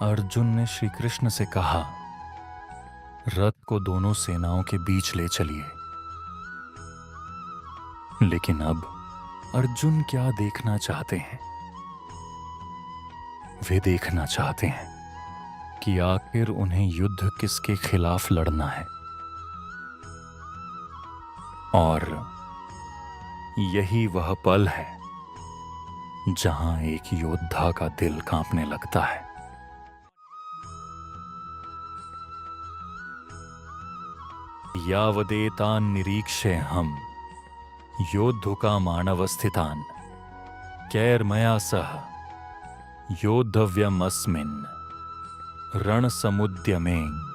अर्जुन ने श्री कृष्ण से कहा, रथ को दोनों सेनाओं के बीच ले चलिए। लेकिन अब अर्जुन क्या देखना चाहते हैं? वे देखना चाहते हैं कि आखिर उन्हें युद्ध किसके खिलाफ लड़ना है। और यही वह पल है जहां एक योद्धा का दिल कांपने लगता है। यावदेतान निरीक्षे हम योद्धुका मानवस्थितान कैर्मया सह योद्धव्यमस्मिन् रणसमुद्यमे।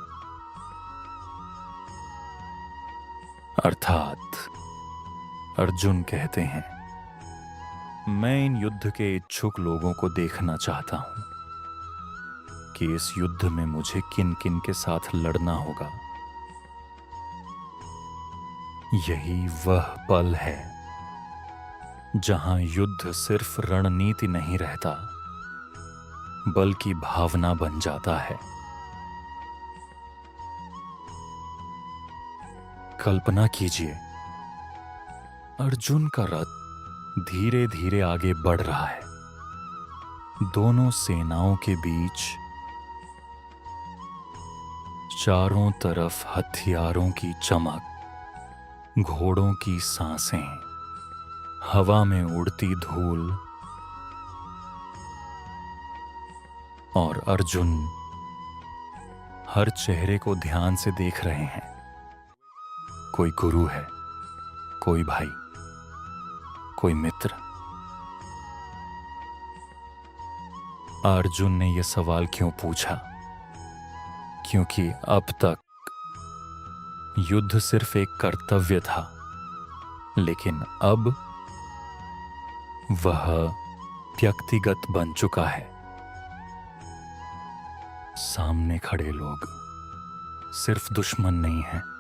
अर्थात अर्जुन कहते हैं, मैं इन युद्ध के इच्छुक लोगों को देखना चाहता हूं कि इस युद्ध में मुझे किन किन के साथ लड़ना होगा। यही वह पल है जहां युद्ध सिर्फ रणनीति नहीं रहता, बल्कि भावना बन जाता है। कल्पना कीजिए, अर्जुन का रथ धीरे धीरे आगे बढ़ रहा है। दोनों सेनाओं के बीच चारों तरफ हथियारों की चमक, घोड़ों की सांसें, हवा में उड़ती धूल, और अर्जुन हर चेहरे को ध्यान से देख रहे हैं। कोई गुरु है, कोई भाई, कोई मित्र। अर्जुन ने यह सवाल क्यों पूछा? क्योंकि अब तक युद्ध सिर्फ एक कर्तव्य था, लेकिन अब वह व्यक्तिगत बन चुका है। सामने खड़े लोग सिर्फ दुश्मन नहीं हैं,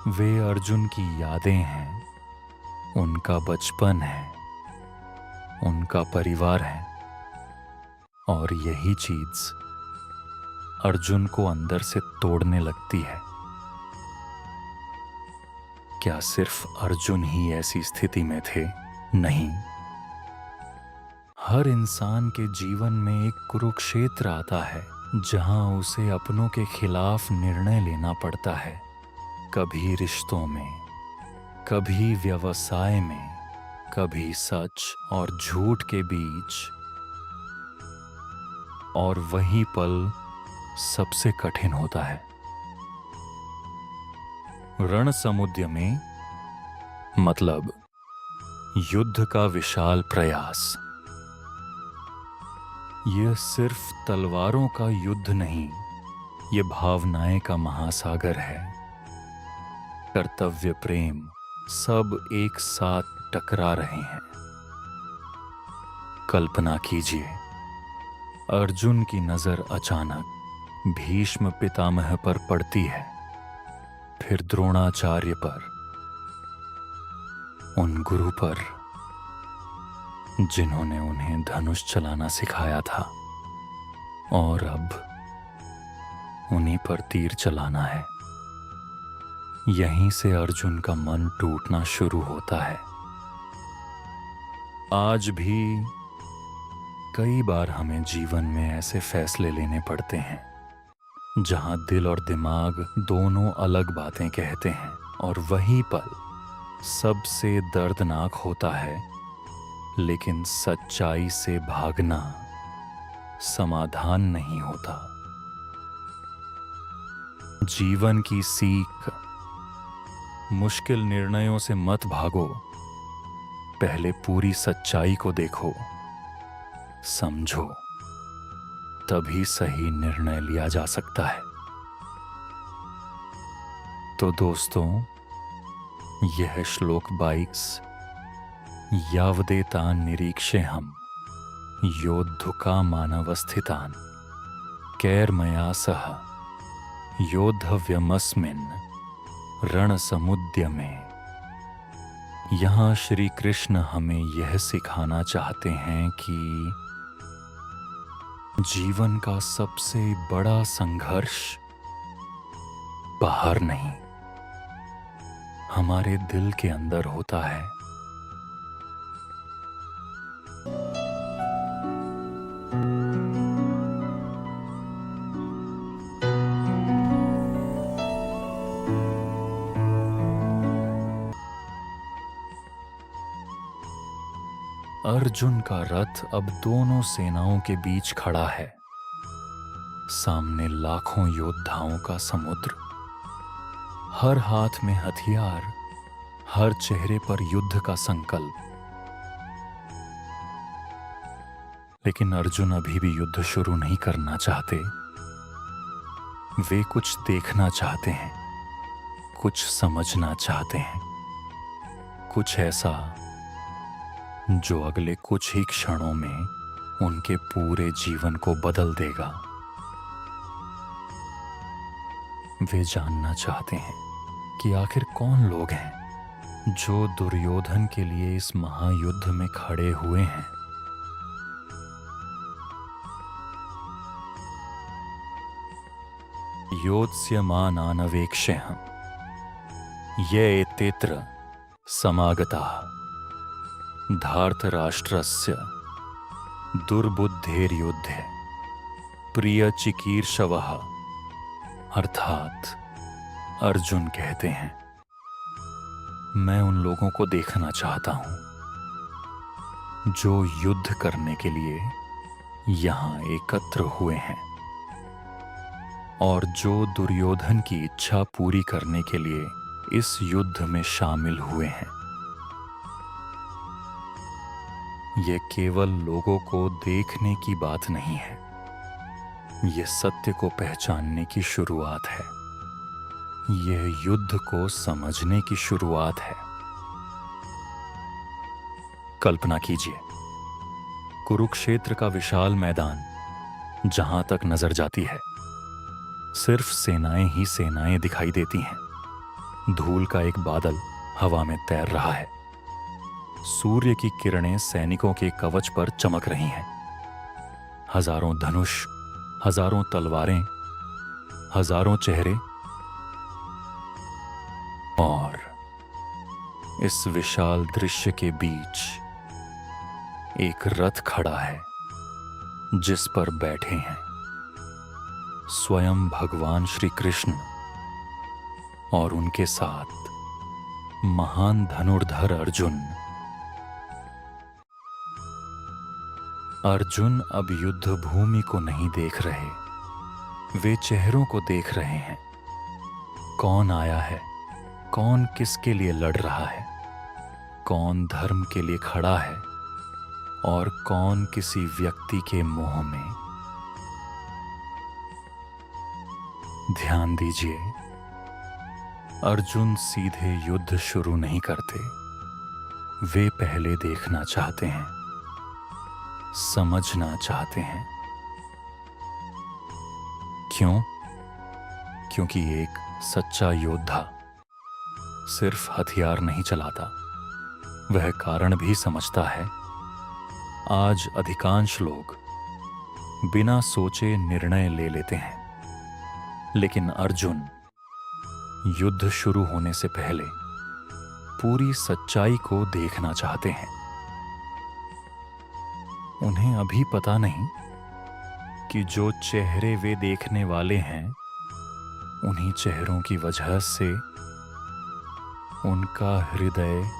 वे अर्जुन की यादें हैं, उनका बचपन है, उनका परिवार है। और यही चीज अर्जुन को अंदर से तोड़ने लगती है। क्या सिर्फ अर्जुन ही ऐसी स्थिति में थे? नहीं, हर इंसान के जीवन में एक कुरुक्षेत्र आता है जहां उसे अपनों के खिलाफ निर्णय लेना पड़ता है। कभी रिश्तों में, कभी व्यवसाय में, कभी सच और झूठ के बीच। और वही पल सबसे कठिन होता है। रणसमुद्य में मतलब युद्ध का विशाल प्रयास। यह सिर्फ तलवारों का युद्ध नहीं, यह भावनाएं का महासागर है। कर्तव्य, प्रेम, सब एक साथ टकरा रहे हैं। कल्पना कीजिए, अर्जुन की नजर अचानक भीष्म पितामह पर पड़ती है, फिर द्रोणाचार्य पर, उन गुरु पर जिन्होंने उन्हें धनुष चलाना सिखाया था, और अब उन्हीं पर तीर चलाना है। यहीं से अर्जुन का मन टूटना शुरू होता है। आज भी कई बार हमें जीवन में ऐसे फैसले लेने पड़ते हैं जहां दिल और दिमाग दोनों अलग बातें कहते हैं, और वही पल सबसे दर्दनाक होता है। लेकिन सच्चाई से भागना समाधान नहीं होता। जीवन की सीख, मुश्किल निर्णयों से मत भागो, पहले पूरी सच्चाई को देखो, समझो, तभी सही निर्णय लिया जा सकता है। तो दोस्तों, यह श्लोक 22, यावदेतान निरीक्षे हम योद्धुका मानवस्थितान कैर्मया सह योद्धव्यमस्मिन् रणसमुद्य में। यहाँ श्री कृष्ण हमें यह सिखाना चाहते हैं कि जीवन का सबसे बड़ा संघर्ष बाहर नहीं, हमारे दिल के अंदर होता है। अर्जुन का रथ अब दोनों सेनाओं के बीच खड़ा है। सामने लाखों योद्धाओं का समुद्र, हर हाथ में हथियार, हर चेहरे पर युद्ध का संकल्प। लेकिन अर्जुन अभी भी युद्ध शुरू नहीं करना चाहते। वे कुछ देखना चाहते हैं, कुछ समझना चाहते हैं, कुछ ऐसा जो अगले कुछ ही क्षणों में उनके पूरे जीवन को बदल देगा। वे जानना चाहते हैं कि आखिर कौन लोग हैं जो दुर्योधन के लिए इस महायुद्ध में खड़े हुए हैं। योत्स्यमानानवेक्ष्यहम् ये एतेत्र समागताः धार्तराष्ट्रस्य दुर्बुद्धेर्युद्धे प्रिय चिकीर्षवः। अर्थात अर्जुन कहते हैं, मैं उन लोगों को देखना चाहता हूं जो युद्ध करने के लिए यहां एकत्र हुए हैं और जो दुर्योधन की इच्छा पूरी करने के लिए इस युद्ध में शामिल हुए हैं। ये केवल लोगों को देखने की बात नहीं है, ये सत्य को पहचानने की शुरुआत है। यह युद्ध को समझने की शुरुआत है। कल्पना कीजिए, कुरुक्षेत्र का विशाल मैदान, जहां तक नजर जाती है सिर्फ सेनाएं ही सेनाएं दिखाई देती हैं। धूल का एक बादल हवा में तैर रहा है। सूर्य की किरणें सैनिकों के कवच पर चमक रही हैं। हजारों धनुष, हजारों तलवारें, हजारों चेहरे, और इस विशाल दृश्य के बीच एक रथ खड़ा है जिस पर बैठे हैं स्वयं भगवान श्री कृष्ण और उनके साथ महान धनुर्धर अर्जुन। अर्जुन अब युद्ध भूमि को नहीं देख रहे, वे चेहरों को देख रहे हैं। कौन आया है, कौन किसके लिए लड़ रहा है, कौन धर्म के लिए खड़ा है और कौन किसी व्यक्ति के मोह में। ध्यान दीजिए, अर्जुन सीधे युद्ध शुरू नहीं करते। वे पहले देखना चाहते हैं, समझना चाहते हैं। क्यों? क्योंकि एक सच्चा योद्धा सिर्फ हथियार नहीं चलाता, वह कारण भी समझता है। आज अधिकांश लोग बिना सोचे निर्णय ले लेते हैं, लेकिन अर्जुन युद्ध शुरू होने से पहले पूरी सच्चाई को देखना चाहते हैं। उन्हें अभी पता नहीं कि जो चेहरे वे देखने वाले हैं, उन्हीं चेहरों की वजह से उनका हृदय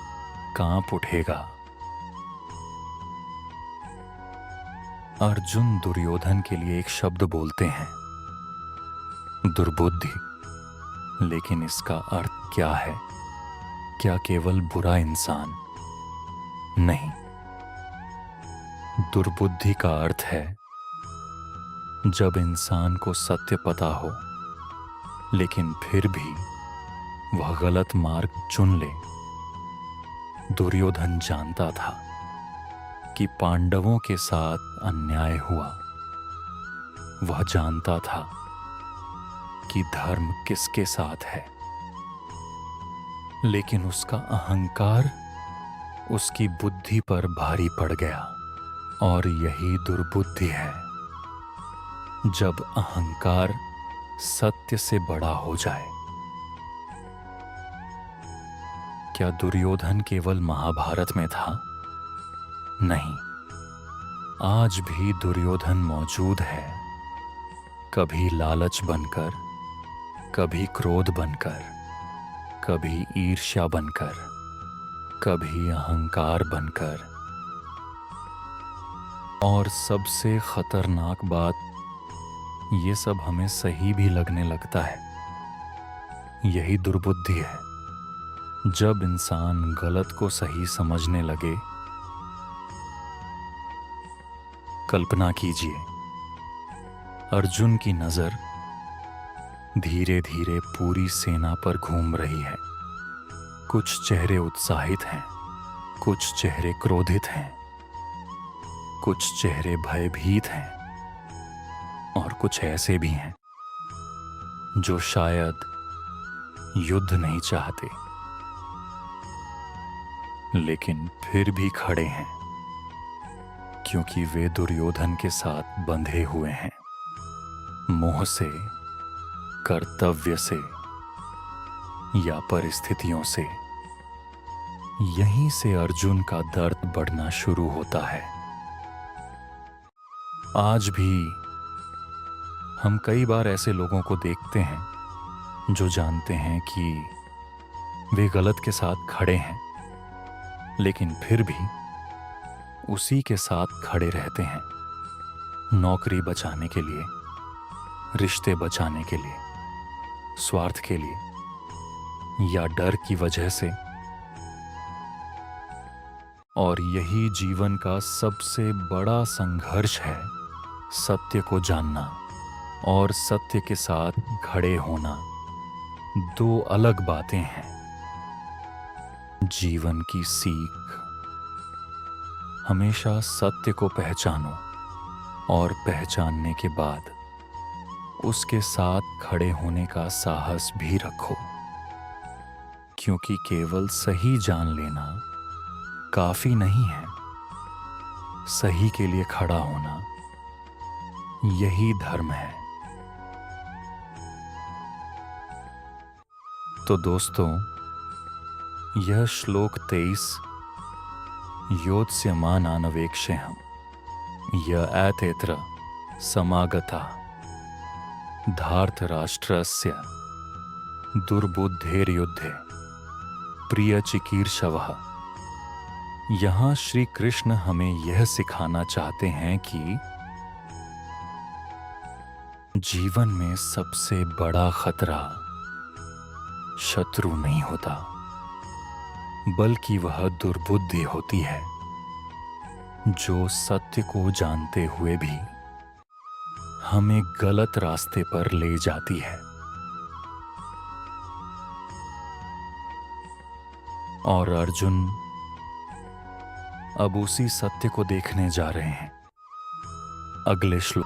कांप उठेगा। अर्जुन दुर्योधन के लिए एक शब्द बोलते हैं, दुर्बुद्धि। लेकिन इसका अर्थ क्या है? क्या केवल बुरा इंसान? नहीं, दुर्बुद्धि का अर्थ है जब इंसान को सत्य पता हो लेकिन फिर भी वह गलत मार्ग चुन ले। दुर्योधन जानता था कि पांडवों के साथ अन्याय हुआ। वह जानता था कि धर्म किसके साथ है, लेकिन उसका अहंकार उसकी बुद्धि पर भारी पड़ गया। और यही दुर्बुद्धि है जब अहंकार सत्य से बड़ा हो जाए। क्या दुर्योधन केवल महाभारत में था? नहीं, आज भी दुर्योधन मौजूद है, कभी लालच बनकर, कभी क्रोध बनकर, कभी ईर्ष्या बनकर, कभी अहंकार बनकर। और सबसे खतरनाक बात, ये सब हमें सही भी लगने लगता है। यही दुर्बुद्धि है। जब इंसान गलत को सही समझने लगे। कल्पना कीजिए, अर्जुन की नजर धीरे धीरे पूरी सेना पर घूम रही है। कुछ चेहरे उत्साहित हैं, कुछ चेहरे क्रोधित हैं, कुछ चेहरे भयभीत हैं, और कुछ ऐसे भी हैं जो शायद युद्ध नहीं चाहते, लेकिन फिर भी खड़े हैं, क्योंकि वे दुर्योधन के साथ बंधे हुए हैं, मोह से, कर्तव्य से या परिस्थितियों से। यहीं से अर्जुन का दर्द बढ़ना शुरू होता है। आज भी हम कई बार ऐसे लोगों को देखते हैं जो जानते हैं कि वे गलत के साथ खड़े हैं, लेकिन फिर भी उसी के साथ खड़े रहते हैं। नौकरी बचाने के लिए, रिश्ते बचाने के लिए, स्वार्थ के लिए या डर की वजह से। और यही जीवन का सबसे बड़ा संघर्ष है, सत्य को जानना और सत्य के साथ खड़े होना। दो अलग बातें हैं। जीवन की सीख, हमेशा सत्य को पहचानो और पहचानने के बाद उसके साथ खड़े होने का साहस भी रखो, क्योंकि केवल सही जान लेना काफी नहीं है। सही के लिए खड़ा होना, यही धर्म है। तो दोस्तों, यह श्लोक 23 योत्स्यमानानवेक्षेऽहम् य एतेऽत्र समागता धार्तराष्ट्रस्य दुर्बुद्धेर्युद्धे प्रियचिकीर्षवः। यहाँ श्री कृष्ण हमें यह सिखाना चाहते हैं कि जीवन में सबसे बड़ा खतरा शत्रु नहीं होता, बल्कि वह दुर्बुद्धि होती है, जो सत्य को जानते हुए भी हमें गलत रास्ते पर ले जाती है। और अर्जुन अब उसी सत्य को देखने जा रहे हैं। अगले श्लोक।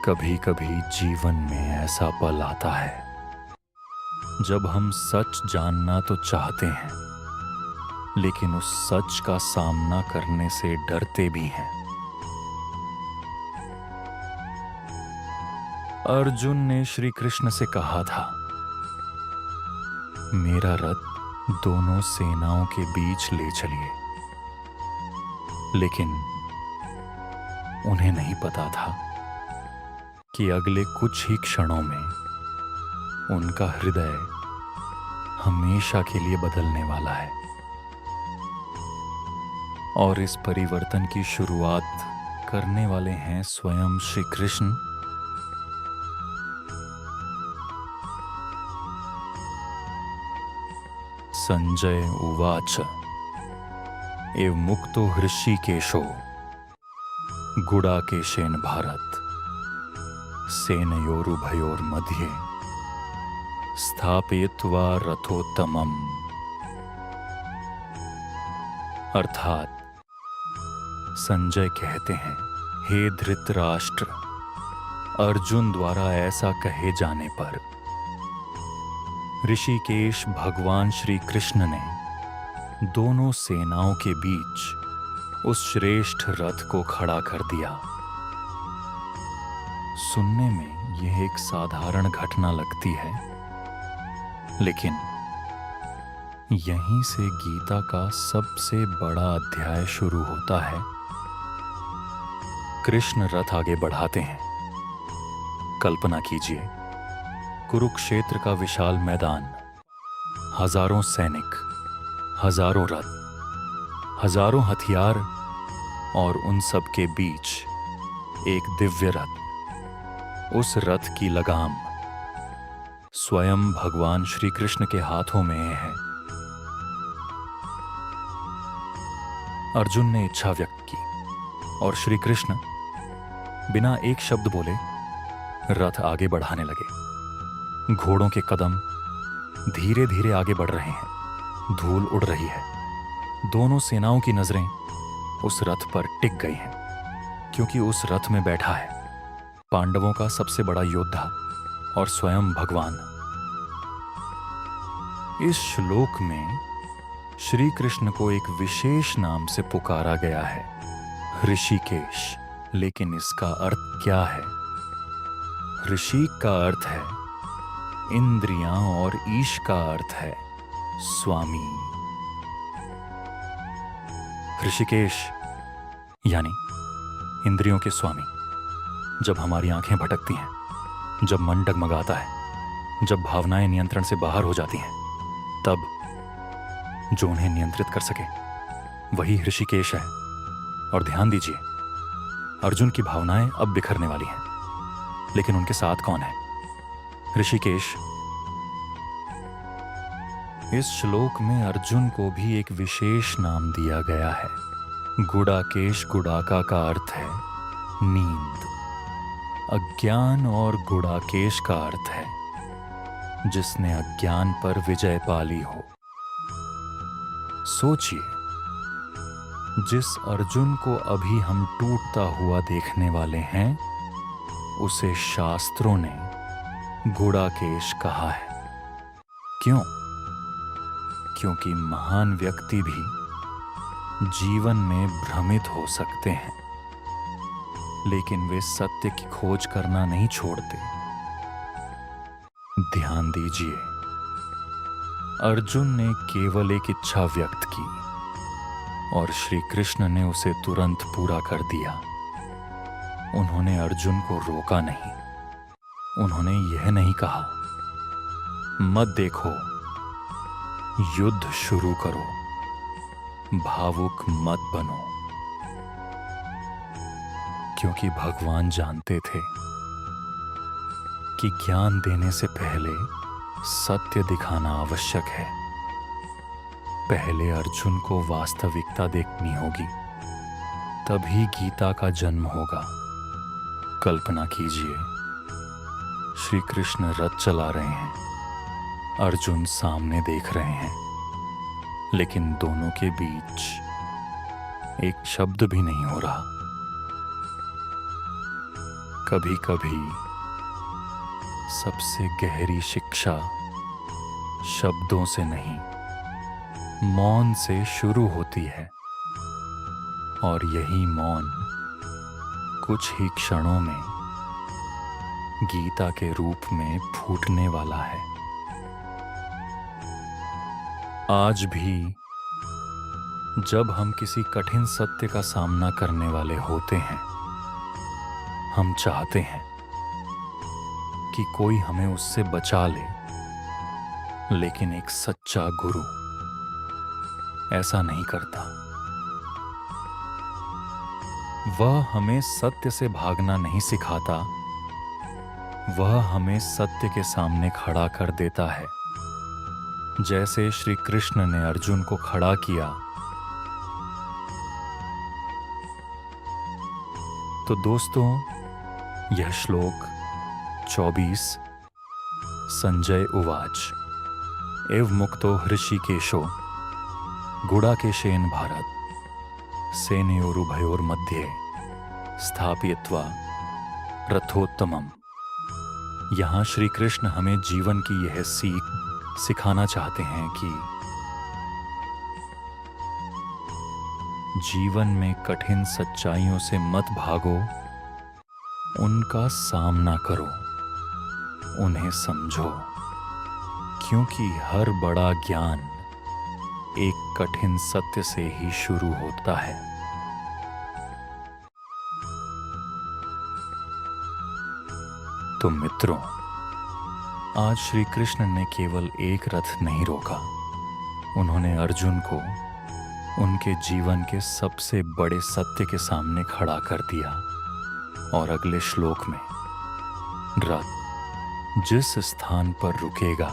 कभी कभी जीवन में ऐसा पल आता है जब हम सच जानना तो चाहते हैं, लेकिन उस सच का सामना करने से डरते भी हैं। अर्जुन ने श्री कृष्ण से कहा था, मेरा रथ दोनों सेनाओं के बीच ले चलिए, लेकिन उन्हें नहीं पता था कि अगले कुछ ही क्षणों में उनका हृदय हमेशा के लिए बदलने वाला है। और इस परिवर्तन की शुरुआत करने वाले हैं स्वयं श्री कृष्ण। संजय उवाच एव मुक्तो हृषीकेशो गुडाकेशेन भारत सेनयोरुभयोर्मध्ये स्थापयित्वा रथोत्तमम्। अर्थात संजय कहते हैं, हे धृतराष्ट्र, अर्जुन द्वारा ऐसा कहे जाने पर ऋषिकेश भगवान श्री कृष्ण ने दोनों सेनाओं के बीच उस श्रेष्ठ रथ को खड़ा कर दिया। सुनने में यह एक साधारण घटना लगती है, लेकिन यहीं से गीता का सबसे बड़ा अध्याय शुरू होता है। कृष्ण रथ आगे बढ़ाते हैं। कल्पना कीजिए, कुरुक्षेत्र का विशाल मैदान, हजारों सैनिक, हजारों रथ, हजारों हथियार, और उन सब के बीच एक दिव्य रथ। उस रथ की लगाम स्वयं भगवान श्री कृष्ण के हाथों में है। अर्जुन ने इच्छा व्यक्त की और श्री कृष्ण बिना एक शब्द बोले रथ आगे बढ़ाने लगे। घोड़ों के कदम धीरे धीरे आगे बढ़ रहे हैं। धूल उड़ रही है। दोनों सेनाओं की नजरें उस रथ पर टिक गई हैं, क्योंकि उस रथ में बैठा है पांडवों का सबसे बड़ा योद्धा और स्वयं भगवान। इस श्लोक में श्री कृष्ण को एक विशेष नाम से पुकारा गया है, ऋषिकेश। लेकिन इसका अर्थ क्या है? ऋषि का अर्थ है इंद्रियां और ईश का अर्थ है स्वामी। ऋषिकेश यानी इंद्रियों के स्वामी। जब हमारी आंखें भटकती हैं, जब मन डगमगाता है, जब भावनाएं नियंत्रण से बाहर हो जाती हैं, तब जो उन्हें नियंत्रित कर सके वही ऋषिकेश है। और ध्यान दीजिए, अर्जुन की भावनाएं अब बिखरने वाली हैं, लेकिन उनके साथ कौन है? ऋषिकेश। इस श्लोक में अर्जुन को भी एक विशेष नाम दिया गया है। गुडाकेश, गुडाका का अर्थ है नींद। अज्ञान और गुडाकेश का अर्थ है जिसने अज्ञान पर विजय पा ली हो। सोचिए, जिस अर्जुन को अभी हम टूटता हुआ देखने वाले हैं, उसे शास्त्रों ने गुडाकेश कहा है। क्यों? क्योंकि महान व्यक्ति भी जीवन में भ्रमित हो सकते हैं, लेकिन वे सत्य की खोज करना नहीं छोड़ते। ध्यान दीजिए, अर्जुन ने केवल एक इच्छा व्यक्त की और श्री कृष्ण ने उसे तुरंत पूरा कर दिया। उन्होंने अर्जुन को रोका नहीं। उन्होंने यह नहीं कहा, मत देखो, युद्ध शुरू करो, भावुक मत बनो। क्योंकि भगवान जानते थे कि ज्ञान देने से पहले सत्य दिखाना आवश्यक है। पहले अर्जुन को वास्तविकता देखनी होगी, तभी गीता का जन्म होगा। कल्पना कीजिए, श्री कृष्ण रथ चला रहे हैं, अर्जुन सामने देख रहे हैं, लेकिन दोनों के बीच एक शब्द भी नहीं हो रहा। कभी कभी सबसे गहरी शिक्षा शब्दों से नहीं, मौन से शुरू होती है, और यही मौन कुछ ही क्षणों में गीता के रूप में फूटने वाला है। आज भी जब हम किसी कठिन सत्य का सामना करने वाले होते हैं, हम चाहते हैं कि कोई हमें उससे बचा ले, लेकिन एक सच्चा गुरु ऐसा नहीं करता। वह हमें सत्य से भागना नहीं सिखाता, वह हमें सत्य के सामने खड़ा कर देता है। जैसे श्री कृष्ण ने अर्जुन को खड़ा किया। तो दोस्तों, यह श्लोक 24 संजय उवाच एव मुक्तो हृषिकेशो गुडाकेशेन भारत सेनयोरुभयोर्मध्ये स्थापयित्वा रथोत्तमम्। यहाँ श्री कृष्ण हमें जीवन की यह सीख सिखाना चाहते हैं कि जीवन में कठिन सच्चाइयों से मत भागो, उनका सामना करो, उन्हें समझो, क्योंकि हर बड़ा ज्ञान एक कठिन सत्य से ही शुरू होता है। तो मित्रों, आज श्री कृष्ण ने केवल एक रथ नहीं रोका, उन्होंने अर्जुन को उनके जीवन के सबसे बड़े सत्य के सामने खड़ा कर दिया। और अगले श्लोक में रथ जिस स्थान पर रुकेगा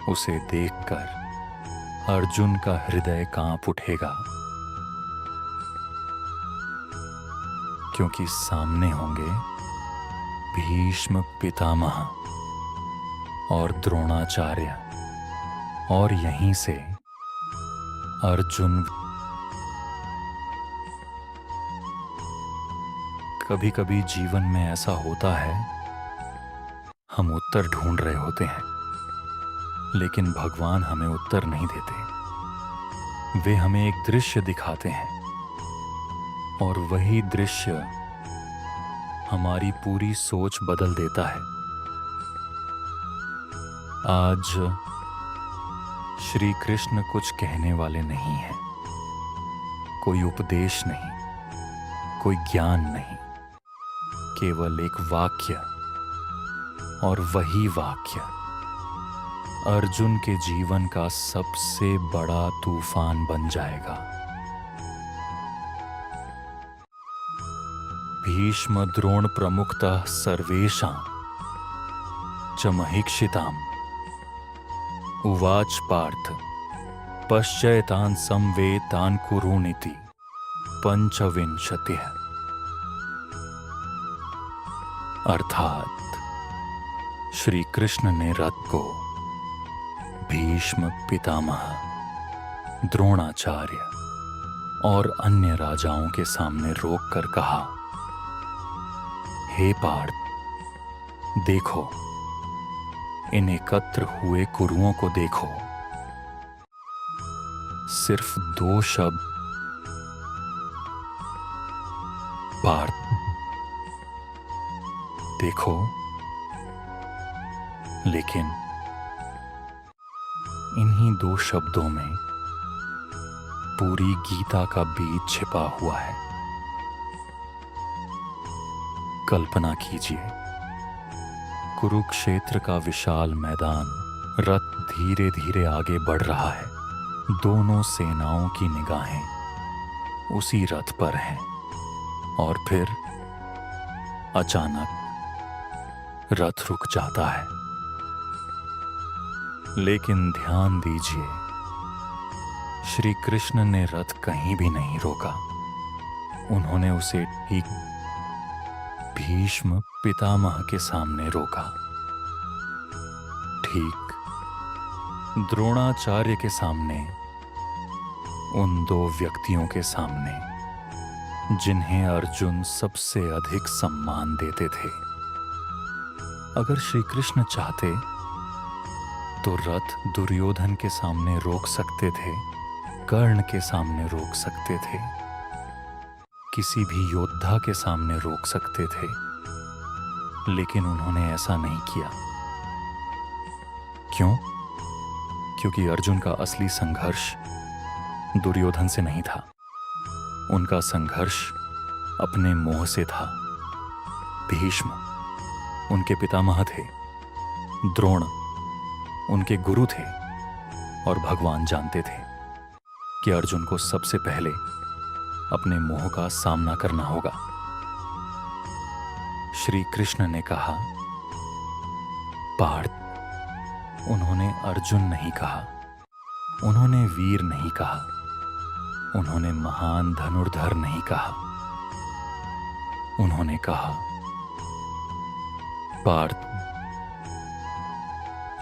उसे देखकर अर्जुन का हृदय कांप उठेगा, क्योंकि सामने होंगे भीष्म पितामह और द्रोणाचार्य, और यहीं से अर्जुन। कभी कभी जीवन में ऐसा होता है, हम उत्तर ढूंढ रहे होते हैं, लेकिन भगवान हमें उत्तर नहीं देते। वे हमें एक दृश्य दिखाते हैं, और वही दृश्य हमारी पूरी सोच बदल देता है। आज श्री कृष्ण कुछ कहने वाले नहीं हैं, कोई उपदेश नहीं, कोई ज्ञान नहीं, केवल एक वाक्य, और वही वाक्य अर्जुन के जीवन का सबसे बड़ा तूफान बन जाएगा। भीष्म द्रोण प्रमुखतः सर्वेषां च महीक्षिताम् उवाच पार्थ पश्चैतान् संवेतान् कुरुनिति पंचविंशतिः। अर्थात श्री कृष्ण ने रथ को भीष्म पितामह, द्रोणाचार्य और अन्य राजाओं के सामने रोककर कहा, हे पार्थ, देखो, इन एकत्र हुए कुरुओं को देखो। सिर्फ 2 शब्द, पार्थ, देखो, लेकिन इन्हीं 2 शब्दों में पूरी गीता का बीज छिपा हुआ है। कल्पना कीजिए, कुरुक्षेत्र का विशाल मैदान, रथ धीरे धीरे आगे बढ़ रहा है, दोनों सेनाओं की निगाहें उसी रथ पर हैं, और फिर अचानक रथ रुक जाता है। लेकिन ध्यान दीजिए, श्री कृष्ण ने रथ कहीं भी नहीं रोका, उन्होंने उसे ठीक भीष्म पितामह के सामने रोका, ठीक द्रोणाचार्य के सामने, उन 2 व्यक्तियों के सामने जिन्हें अर्जुन सबसे अधिक सम्मान देते थे। अगर श्री कृष्ण चाहते तो रथ दुर्योधन के सामने रोक सकते थे, कर्ण के सामने रोक सकते थे, किसी भी योद्धा के सामने रोक सकते थे, लेकिन उन्होंने ऐसा नहीं किया। क्यों? क्योंकि अर्जुन का असली संघर्ष दुर्योधन से नहीं था, उनका संघर्ष अपने मोह से था। भीष्म उनके पितामह थे, द्रोण उनके गुरु थे, और भगवान जानते थे कि अर्जुन को सबसे पहले अपने मोह का सामना करना होगा। श्री कृष्ण ने कहा, पार्थ, उन्होंने अर्जुन नहीं कहा, उन्होंने वीर नहीं कहा, उन्होंने महान धनुर्धर नहीं कहा, उन्होंने कहा पार्थ,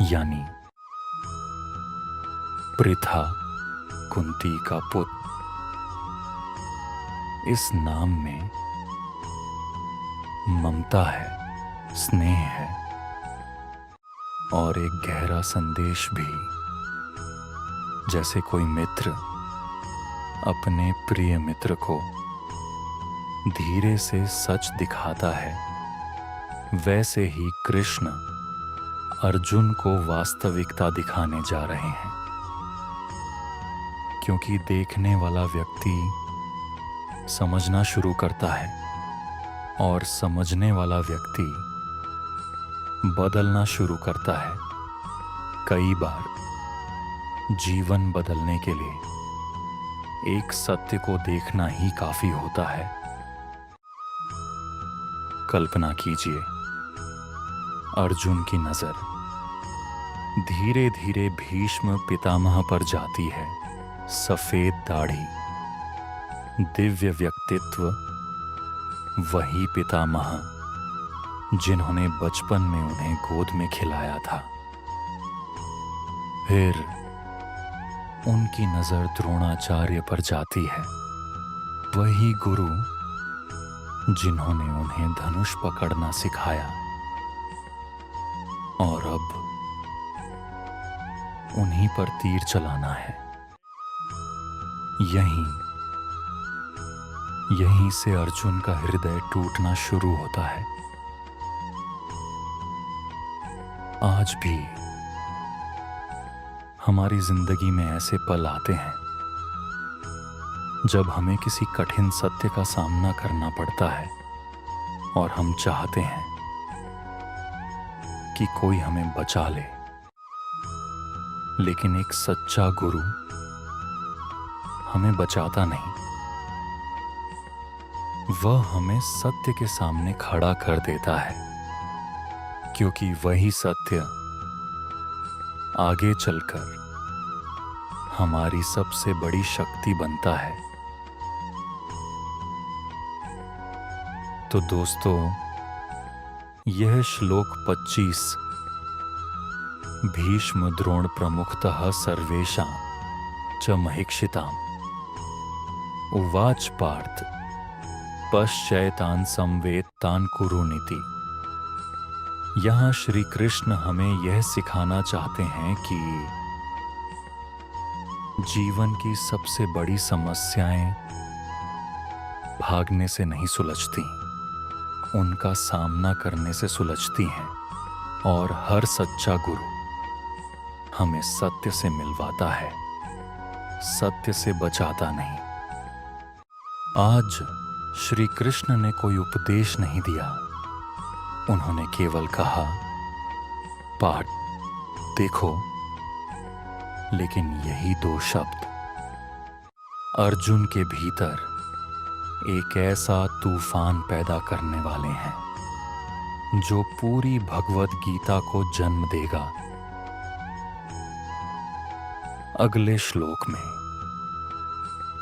यानी पृथा, कुंती का पुत्र। इस नाम में ममता है, स्नेह है, और एक गहरा संदेश भी। जैसे कोई मित्र अपने प्रिय मित्र को धीरे से सच दिखाता है, वैसे ही कृष्ण अर्जुन को वास्तविकता दिखाने जा रहे हैं। क्योंकि देखने वाला व्यक्ति समझना शुरू करता है और समझने वाला व्यक्ति बदलना शुरू करता है। कई बार जीवन बदलने के लिए एक सत्य को देखना ही काफी होता है। कल्पना कीजिए, अर्जुन की नजर धीरे धीरे भीष्म पितामह पर जाती है। सफेद दाढ़ी, दिव्य व्यक्तित्व, वही पितामह जिन्होंने बचपन में उन्हें गोद में खिलाया था। फिर उनकी नजर द्रोणाचार्य पर जाती है, वही गुरु जिन्होंने उन्हें धनुष पकड़ना सिखाया। और अब उन्हीं पर तीर चलाना है। यहीं से अर्जुन का हृदय टूटना शुरू होता है। आज भी हमारी जिंदगी में ऐसे पल आते हैं जब हमें किसी कठिन सत्य का सामना करना पड़ता है और हम चाहते हैं कि कोई हमें बचा ले, लेकिन एक सच्चा गुरु हमें बचाता नहीं। वह हमें सत्य के सामने खड़ा कर देता है, क्योंकि वही सत्य आगे चलकर हमारी सबसे बड़ी शक्ति बनता है। तो दोस्तों, यह श्लोक 25 भीष्म द्रोण प्रमुखतः सर्वेषां च महिक्षिताम् उवाच पार्थ पश्चैतान् संवेत्तान् कुरुनिति। यहाँ श्री कृष्ण हमें यह सिखाना चाहते हैं कि जीवन की सबसे बड़ी समस्याएं भागने से नहीं सुलझती, उनका सामना करने से सुलझती हैं। और हर सच्चा गुरु हमें सत्य से मिलवाता है, सत्य से बचाता नहीं। आज श्री कृष्ण ने कोई उपदेश नहीं दिया, उन्होंने केवल कहा, पाठ देखो। लेकिन यही 2 शब्द अर्जुन के भीतर एक ऐसा तूफान पैदा करने वाले हैं जो पूरी भगवत गीता को जन्म देगा। अगले श्लोक में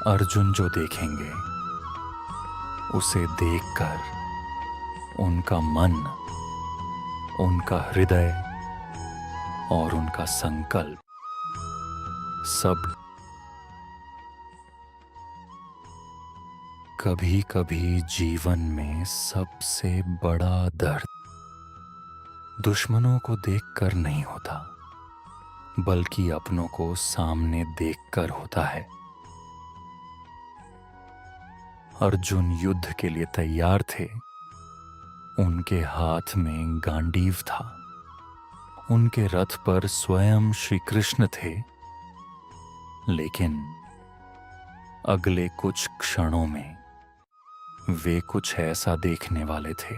अर्जुन जो देखेंगे, उसे देखकर उनका मन, उनका हृदय और उनका संकल्प सब कभी कभी जीवन में सबसे बड़ा दर्द दुश्मनों को देखकर नहीं होता, बल्कि अपनों को सामने देखकर होता है। अर्जुन युद्ध के लिए तैयार थे, उनके हाथ में गांडीव था, उनके रथ पर स्वयं श्री कृष्ण थे। लेकिन अगले कुछ क्षणों में वे कुछ ऐसा देखने वाले थे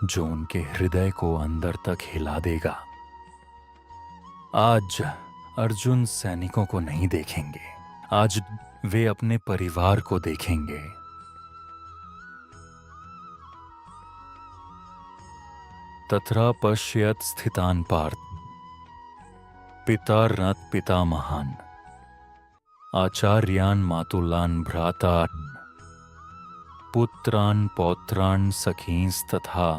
जो उनके हृदय को अंदर तक हिला देगा। आज अर्जुन सैनिकों को नहीं देखेंगे, आज वे अपने परिवार को देखेंगे। तत्र पश्यत स्थितान् पार्थ पितरनत् पितामहान् आचार्यान् मातुलान् भ्रातान् पुत्रान् पौत्रान् सखींस्तथा।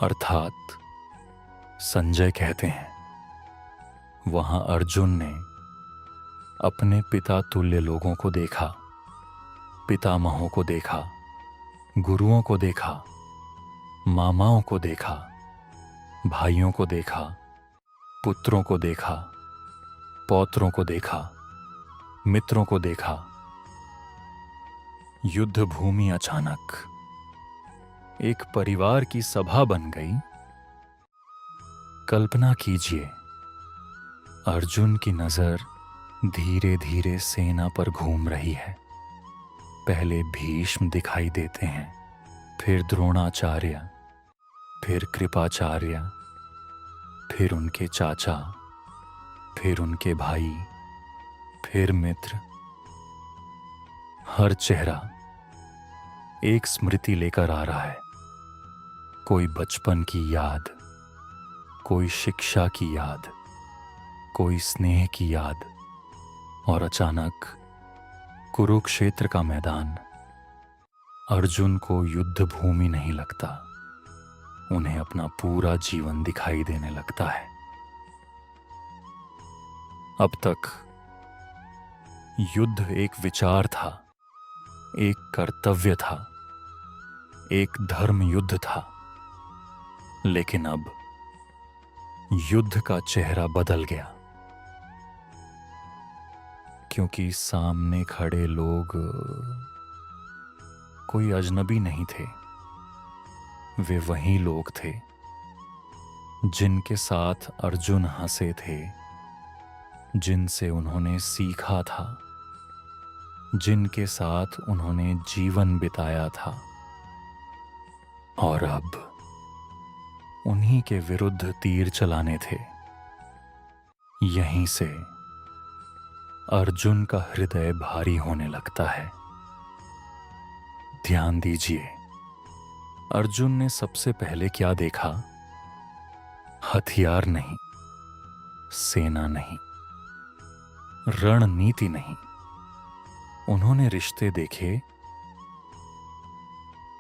अर्थात संजय कहते हैं, वहां अर्जुन ने अपने पिता तुल्य लोगों को देखा, पितामहों को देखा, गुरुओं को देखा, मामाओं को देखा, भाइयों को देखा, पुत्रों को देखा, पौत्रों को देखा, मित्रों को देखा। युद्ध भूमि अचानक एक परिवार की सभा बन गई। कल्पना कीजिए, अर्जुन की नजर धीरे धीरे सेना पर घूम रही है। पहले भीष्म दिखाई देते हैं, फिर द्रोणाचार्य, फिर कृपाचार्य, फिर उनके चाचा, फिर उनके भाई, फिर मित्र। हर चेहरा एक स्मृति लेकर आ रहा है। कोई बचपन की याद, कोई शिक्षा की याद, कोई स्नेह की याद। और अचानक कुरुक्षेत्र का मैदान अर्जुन को युद्ध भूमि नहीं लगता, उन्हें अपना पूरा जीवन दिखाई देने लगता है। अब तक युद्ध एक विचार था, एक कर्तव्य था, एक धर्म युद्ध था। लेकिन अब युद्ध का चेहरा बदल गया, क्योंकि सामने खड़े लोग कोई अजनबी नहीं थे। वे वही लोग थे जिनके साथ अर्जुन हंसे थे, जिनसे उन्होंने सीखा था, जिनके साथ उन्होंने जीवन बिताया था। और अब उन्हीं के विरुद्ध तीर चलाने थे। यहीं से अर्जुन का हृदय भारी होने लगता है। ध्यान दीजिए, अर्जुन ने सबसे पहले क्या देखा? हथियार नहीं, सेना नहीं, रणनीति नहीं। उन्होंने रिश्ते देखे।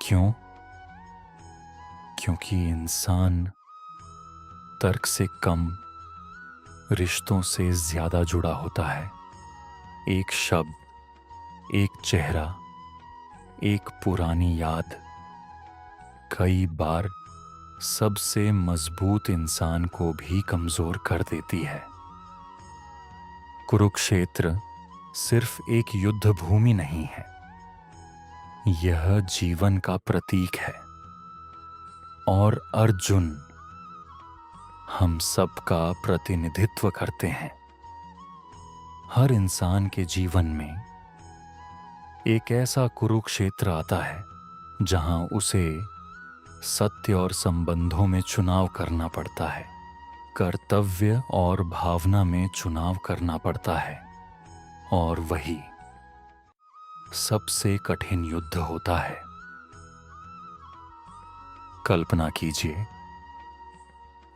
क्यों? क्योंकि इंसान तर्क से कम, रिश्तों से ज्यादा जुड़ा होता है। एक शब्द, एक चेहरा, एक पुरानी याद कई बार सबसे मजबूत इंसान को भी कमजोर कर देती है। कुरुक्षेत्र सिर्फ एक युद्ध भूमि नहीं है, यह जीवन का प्रतीक है। और अर्जुन हम सबका प्रतिनिधित्व करते हैं। हर इंसान के जीवन में एक ऐसा कुरुक्षेत्र आता है जहां उसे सत्य और संबंधों में चुनाव करना पड़ता है, कर्तव्य और भावना में चुनाव करना पड़ता है। और वही सबसे कठिन युद्ध होता है। कल्पना कीजिए,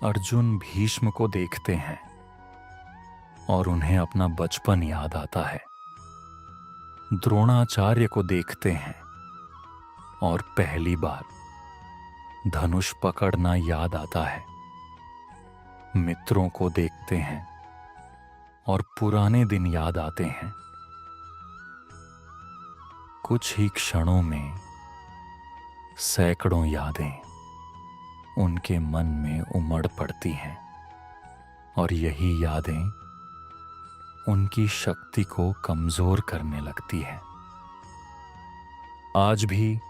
अर्जुन भीष्म को देखते हैं और उन्हें अपना बचपन याद आता है। द्रोणाचार्य को देखते हैं और पहली बार धनुष पकड़ना याद आता है। मित्रों को देखते हैं और पुराने दिन याद आते हैं। कुछ ही क्षणों में सैकड़ों यादें उनके मन में उमड़ पड़ती हैं, और यही यादें उनकी शक्ति को कमजोर करने लगती है। आज भी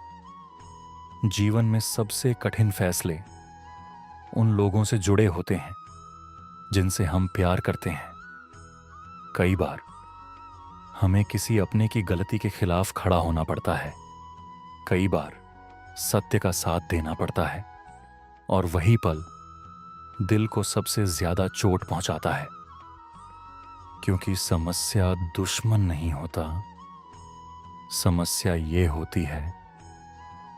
जीवन में सबसे कठिन फैसले उन लोगों से जुड़े होते हैं जिनसे हम प्यार करते हैं। कई बार हमें किसी अपने की गलती के खिलाफ खड़ा होना पड़ता है, कई बार सत्य का साथ देना पड़ता है, और वही पल दिल को सबसे ज्यादा चोट पहुंचाता है। क्योंकि समस्या दुश्मन नहीं होता, समस्या ये होती है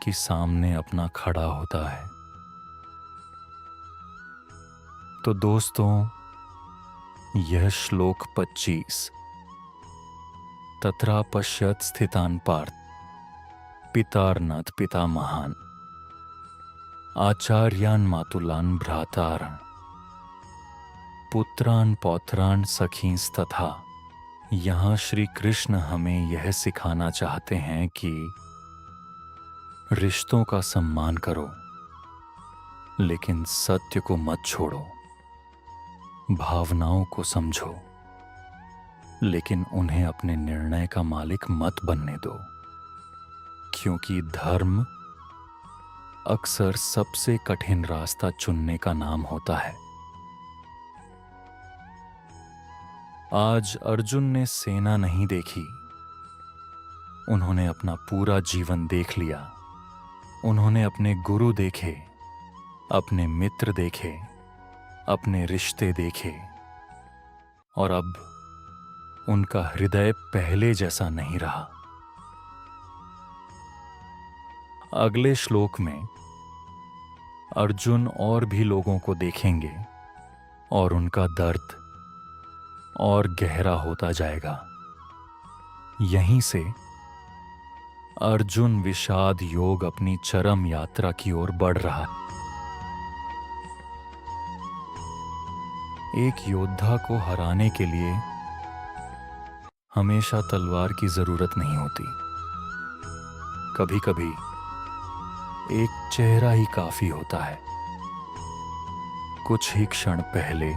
कि सामने अपना खड़ा होता है। तो दोस्तों, यह श्लोक 25, तत्रा पश्यत स्थितान पार्थ पितार्नाथ पिता महान आचार्यान मातुलान भ्रातारण पुत्रान पौत्रान सखींस्तथा। यहाँ श्री कृष्ण हमें यह सिखाना चाहते हैं कि रिश्तों का सम्मान करो, लेकिन सत्य को मत छोड़ो, भावनाओं को समझो, लेकिन उन्हें अपने निर्णय का मालिक मत बनने दो, क्योंकि धर्म अक्सर सबसे कठिन रास्ता चुनने का नाम होता है। आज अर्जुन ने सेना नहीं देखी, उन्होंने अपना पूरा जीवन देख लिया। उन्होंने अपने गुरु देखे, अपने मित्र देखे, अपने रिश्ते देखे, और अब उनका हृदय पहले जैसा नहीं रहा। अगले श्लोक में अर्जुन और भी लोगों को देखेंगे और उनका दर्द और गहरा होता जाएगा। यहीं से अर्जुन विषाद योग अपनी चरम यात्रा की ओर बढ़ रहा है। एक योद्धा को हराने के लिए हमेशा तलवार की जरूरत नहीं होती। कभी कभी एक चेहरा ही काफी होता है। कुछ ही क्षण पहले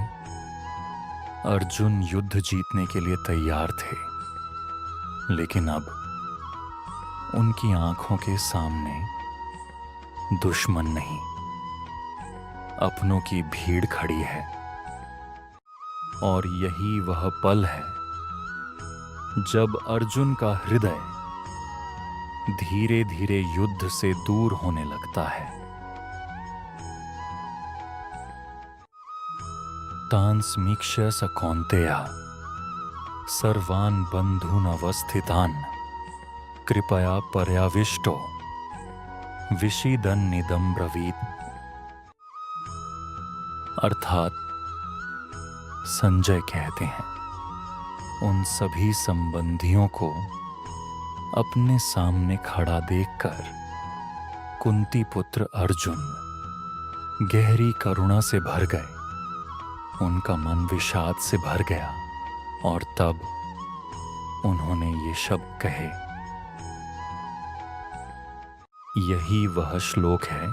अर्जुन युद्ध जीतने के लिए तैयार थे, लेकिन अब उनकी आंखों के सामने दुश्मन नहीं, अपनों की भीड़ खड़ी है। और यही वह पल है जब अर्जुन का हृदय धीरे धीरे युद्ध से दूर होने लगता है। तान् समीक्ष्य स कौन्तेय सर्वान् बन्धून् अवस्थितान् कृपया पर्याविष्टो विषीदन्निदं ब्रवीत्। अर्थात संजय कहते हैं, उन सभी संबंधियों को अपने सामने खड़ा देखकर कुंती पुत्र अर्जुन गहरी करुणा से भर गए। उनका मन विषाद से भर गया और तब उन्होंने ये शब्द कहे। यही वह श्लोक है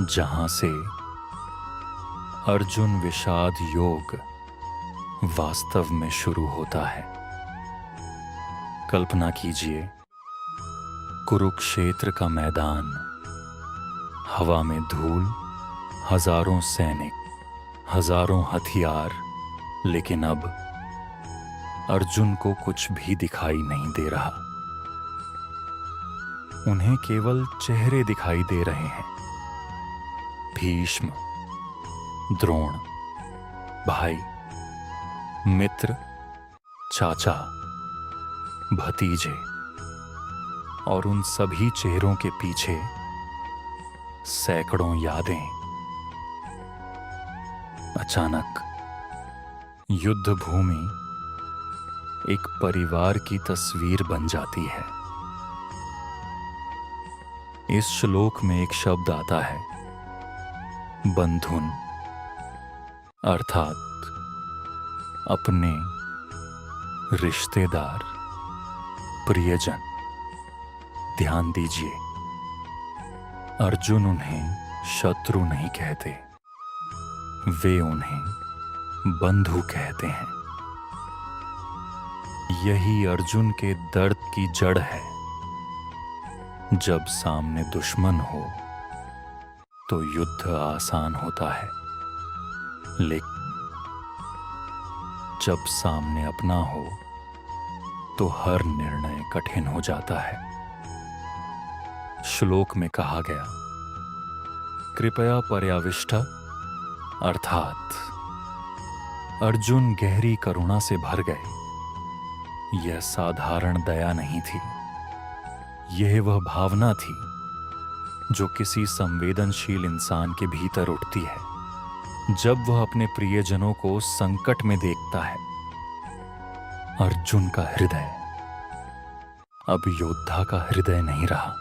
जहां से अर्जुन विषाद योग वास्तव में शुरू होता है। कल्पना कीजिए, कुरुक्षेत्र का मैदान, हवा में धूल, हजारों सैनिक, हजारों हथियार, लेकिन अब अर्जुन को कुछ भी दिखाई नहीं दे रहा। उन्हें केवल चेहरे दिखाई दे रहे हैं। भीष्म, द्रोण, भाई, मित्र, चाचा, भतीजे, और उन सभी चेहरों के पीछे सैकड़ों यादें। अचानक युद्ध भूमि एक परिवार की तस्वीर बन जाती है। इस श्लोक में एक शब्द आता है, बंधुन, अर्थात अपने रिश्तेदार, प्रियजन। ध्यान दीजिए, अर्जुन उन्हें शत्रु नहीं कहते, वे उन्हें बंधु कहते हैं। यही अर्जुन के दर्द की जड़ है। जब सामने दुश्मन हो तो युद्ध आसान होता है, लेकिन जब सामने अपना हो तो हर निर्णय कठिन हो जाता है। श्लोक में कहा गया, कृपया पर्याविष्ट, अर्थात अर्जुन गहरी करुणा से भर गए। यह साधारण दया नहीं थी, यह वह भावना थी जो किसी संवेदनशील इंसान के भीतर उठती है जब वह अपने प्रियजनों को संकट में देखता है। अर्जुन का हृदय अब योद्धा का हृदय नहीं रहा,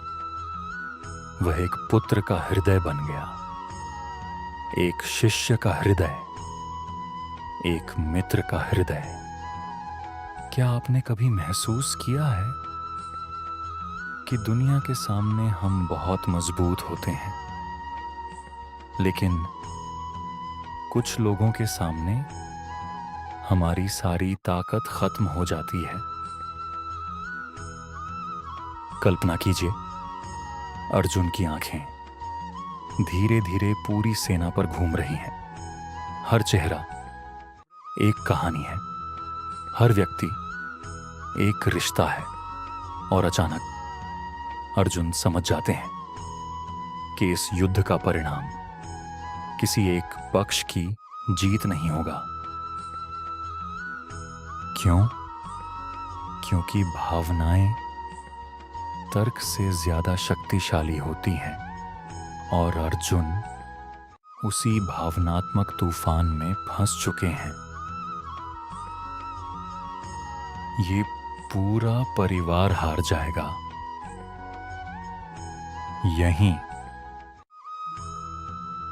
वह एक पुत्र का हृदय बन गया, एक शिष्य का हृदय, एक मित्र का हृदय। क्या आपने कभी महसूस किया है कि दुनिया के सामने हम बहुत मजबूत होते हैं, लेकिन कुछ लोगों के सामने हमारी सारी ताकत खत्म हो जाती है। कल्पना कीजिए, अर्जुन की आंखें धीरे धीरे पूरी सेना पर घूम रही हैं। हर चेहरा एक कहानी है, हर व्यक्ति एक रिश्ता है। और अचानक अर्जुन समझ जाते हैं कि इस युद्ध का परिणाम किसी एक पक्ष की जीत नहीं होगा। क्यों? क्योंकि भावनाएं तर्क से ज्यादा शक्तिशाली होती हैं और अर्जुन उसी भावनात्मक तूफान में फंस चुके हैं। ये पूरा परिवार हार जाएगा। यहीं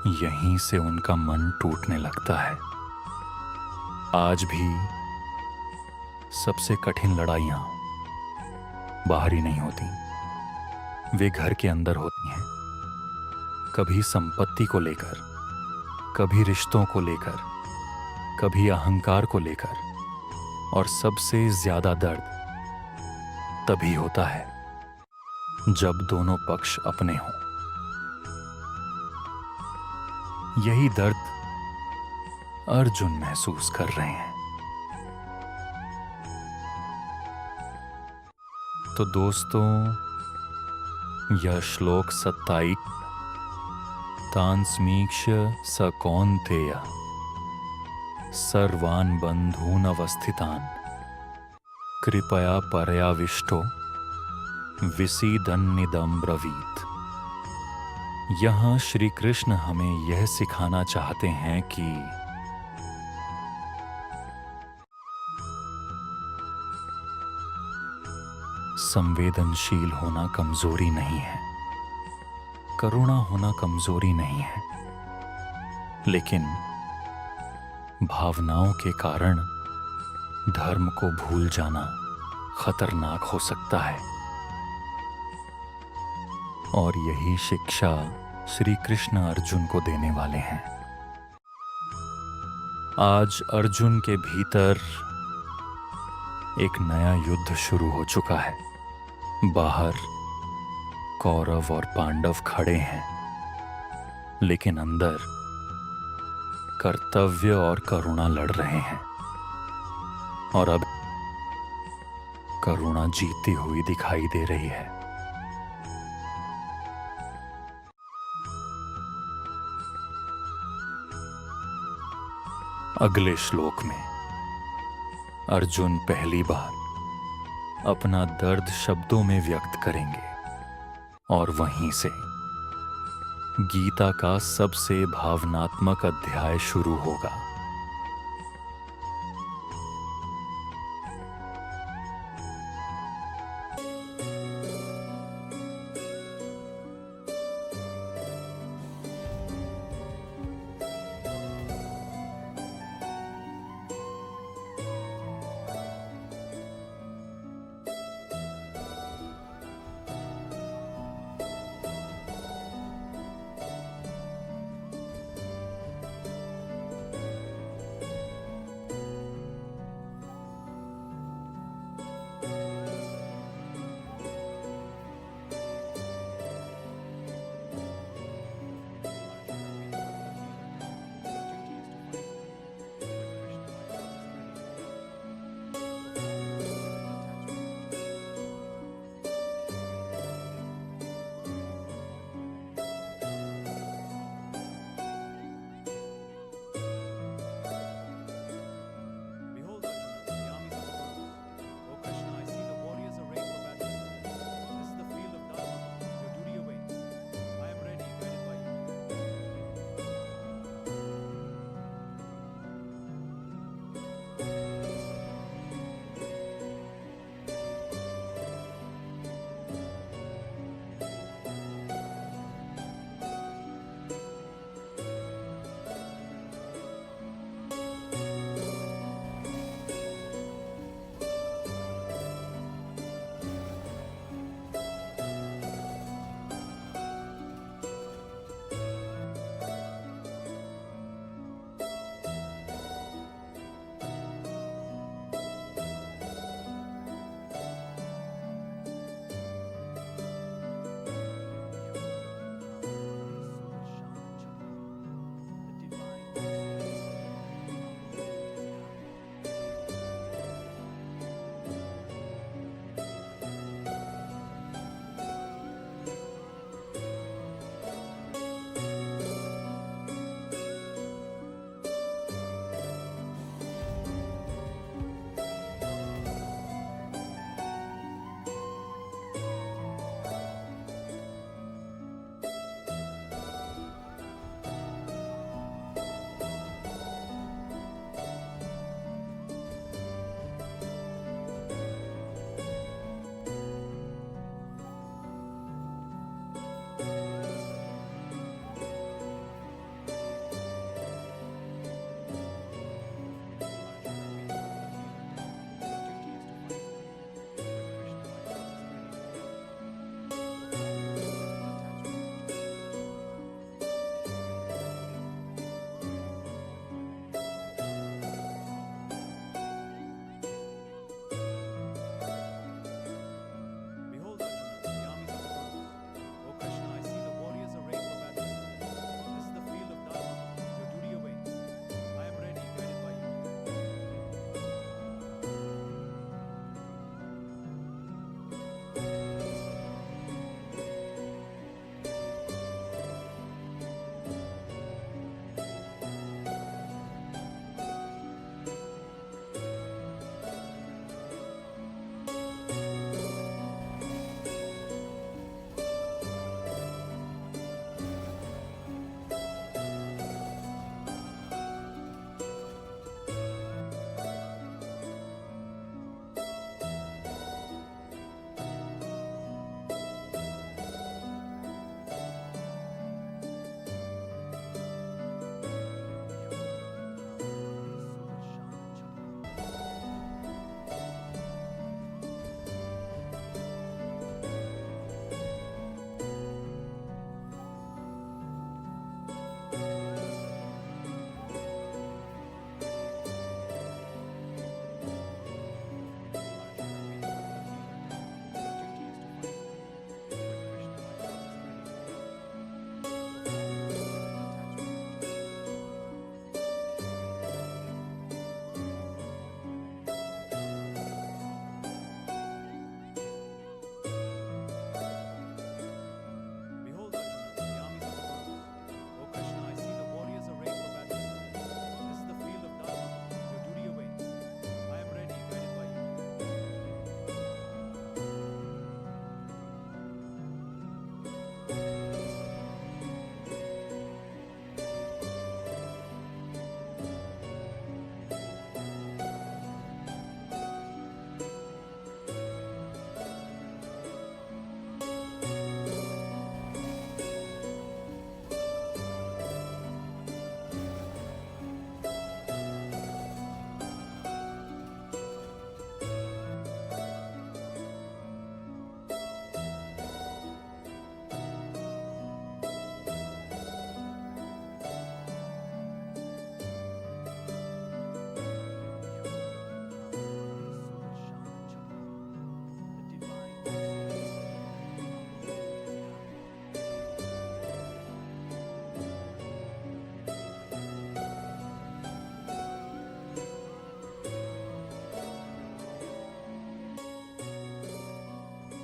यहीं से उनका मन टूटने लगता है। आज भी सबसे कठिन लड़ाइयां बाहरी नहीं होती, वे घर के अंदर होती हैं। कभी संपत्ति को लेकर, कभी रिश्तों को लेकर, कभी अहंकार को लेकर, और सबसे ज्यादा दर्द तभी होता है जब दोनों पक्ष अपने हों। यही दर्द अर्जुन महसूस कर रहे हैं। तो दोस्तों, यह श्लोक 27 तान् समीक्ष्य स कौन्तेय सर्वान् बन्धून् अवस्थितान् कृपया पर्याविष्टो विसीदन्निदं ब्रवीत। यहाँ श्री कृष्ण हमें यह सिखाना चाहते हैं कि संवेदनशील होना कमजोरी नहीं है, करुणा होना कमजोरी नहीं है, लेकिन भावनाओं के कारण धर्म को भूल जाना खतरनाक हो सकता है। और यही शिक्षा श्री कृष्ण अर्जुन को देने वाले हैं। आज अर्जुन के भीतर एक नया युद्ध शुरू हो चुका है। बाहर कौरव और पांडव खड़े हैं, लेकिन अंदर कर्तव्य और करुणा लड़ रहे हैं। और अब करुणा जीतती हुई दिखाई दे रही है। अगले श्लोक में अर्जुन पहली बार अपना दर्द शब्दों में व्यक्त करेंगे, और वहीं से गीता का सबसे भावनात्मक अध्याय शुरू होगा।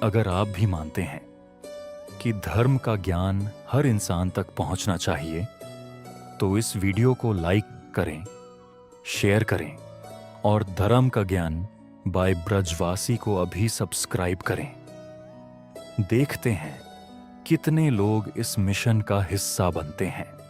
अगर आप भी मानते हैं कि धर्म का ज्ञान हर इंसान तक पहुंचना चाहिए, तो इस वीडियो को लाइक करें, शेयर करें और धर्म का ज्ञान बाय ब्रजवासी को अभी सब्सक्राइब करें। देखते हैं कितने लोग इस मिशन का हिस्सा बनते हैं।